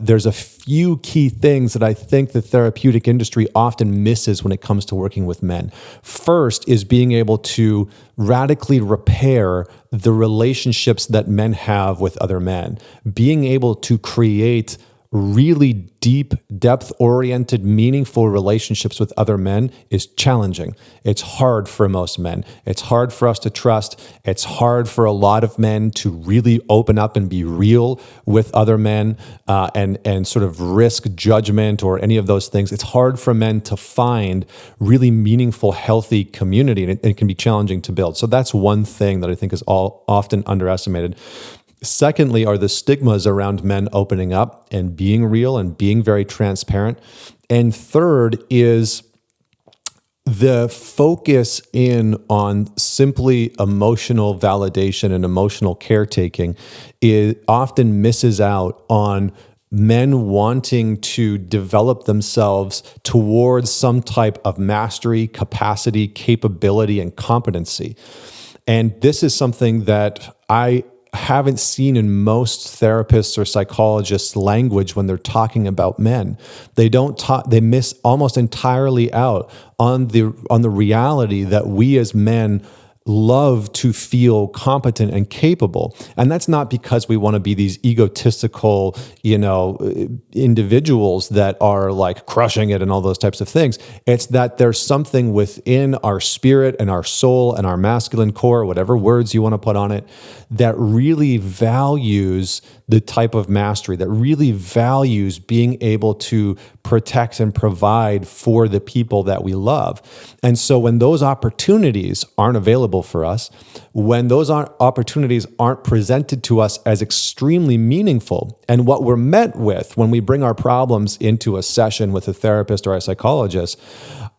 there's a few key things that I think the therapeutic industry often misses when it comes to working with men. First is being able to radically repair the relationships that men have with other men, being able to create really deep, depth-oriented, meaningful relationships with other men is challenging. It's hard for most men. It's hard for us to trust. It's hard for a lot of men to really open up and be real with other men and sort of risk judgment or any of those things. It's hard for men to find really meaningful, healthy community, and it can be challenging to build. So that's one thing that I think is often underestimated. Secondly, are the stigmas around men opening up and being real and being very transparent. And third is the focus in on simply emotional validation and emotional caretaking. It often misses out on men wanting to develop themselves towards some type of mastery, capacity, capability, and competency. And this is something that I haven't seen in most therapists or psychologists' language when they're talking about men. They miss almost entirely out on the reality that we as men love to feel competent and capable. And that's not because we want to be these egotistical, individuals that are like crushing it and all those types of things. It's that there's something within our spirit and our soul and our masculine core, whatever words you want to put on it, that really values the type of mastery, that really values being able to protect and provide for the people that we love. And so when those opportunities aren't available for us, when those opportunities aren't presented to us as extremely meaningful, and what we're met with when we bring our problems into a session with a therapist or a psychologist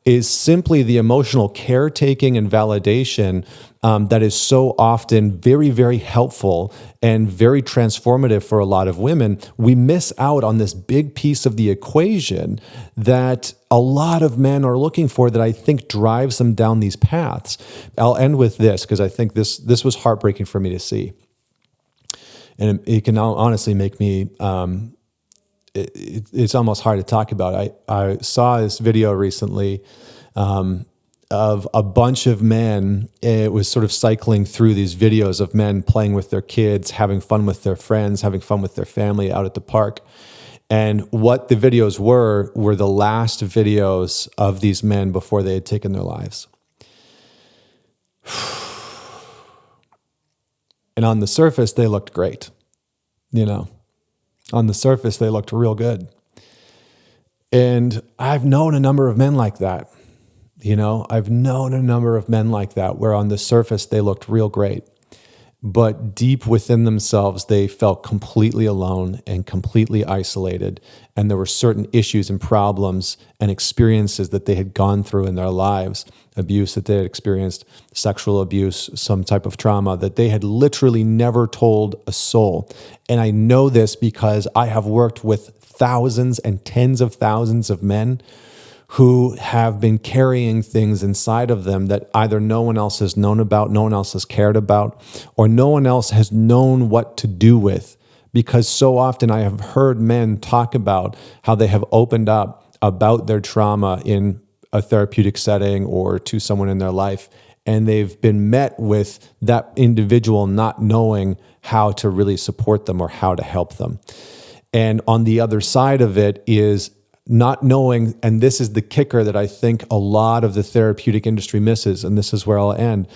is simply the emotional caretaking and validation that is so often very, very helpful and very transformative for a lot of women. We miss out on this big piece of the equation that a lot of men are looking for, that I think drives them down these paths. I'll end with this because I think this was heartbreaking for me to see. And it can honestly make me, it's almost hard to talk about. I saw this video recently of a bunch of men. It was sort of cycling through these videos of men playing with their kids, having fun with their friends, having fun with their family out at the park. And what the videos were the last videos of these men before they had taken their lives. And on the surface, they looked great. On the surface, they looked real good. And I've known a number of men like that. I've known a number of men like that, where on the surface, they looked real great. But deep within themselves, they felt completely alone and completely isolated. And there were certain issues and problems and experiences that they had gone through in their lives, abuse that they had experienced, sexual abuse, some type of trauma that they had literally never told a soul. And I know this because I have worked with thousands and tens of thousands of men who have been carrying things inside of them that either no one else has known about, no one else has cared about, or no one else has known what to do with. Because so often I have heard men talk about how they have opened up about their trauma in a therapeutic setting or to someone in their life, and they've been met with that individual not knowing how to really support them or how to help them. And on the other side of it is not knowing, and this is the kicker that I think a lot of the therapeutic industry misses, and this is where I'll end.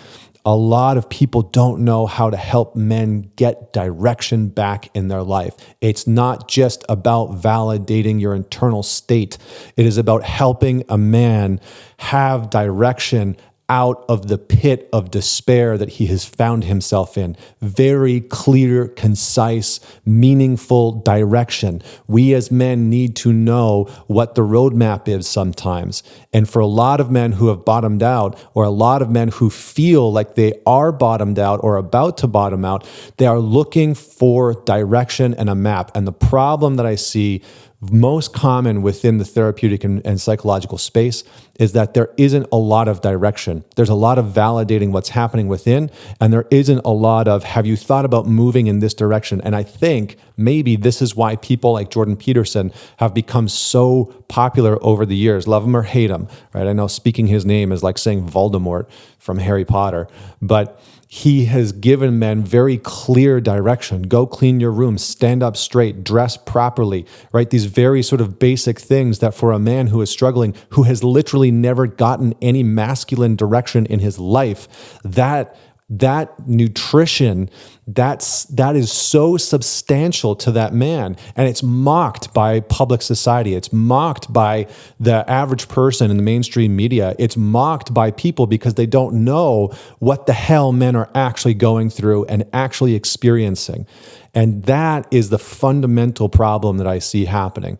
A lot of people don't know how to help men get direction back in their life. It's not just about validating your internal state. It is about helping a man have direction out of the pit of despair that he has found himself in. Very clear, concise, meaningful direction. We as men need to know what the roadmap is sometimes. And for a lot of men who have bottomed out, or a lot of men who feel like they are bottomed out or about to bottom out, they are looking for direction and a map. And the problem that I see most common within the therapeutic and psychological space is that there isn't a lot of direction. There's a lot of validating what's happening within, and there isn't a lot of, have you thought about moving in this direction? And I think maybe this is why people like Jordan Peterson have become so popular over the years. Love him or hate him, right? I know speaking his name is like saying Voldemort from Harry Potter, but he has given men very clear direction. Go clean your room, stand up straight, dress properly, right? These very sort of basic things that for a man who is struggling, who has literally never gotten any masculine direction in his life, that nutrition, that is so substantial to that man. And it's mocked by public society. It's mocked by the average person in the mainstream media. It's mocked by people because they don't know what the hell men are actually going through and actually experiencing. And that is the fundamental problem that I see happening.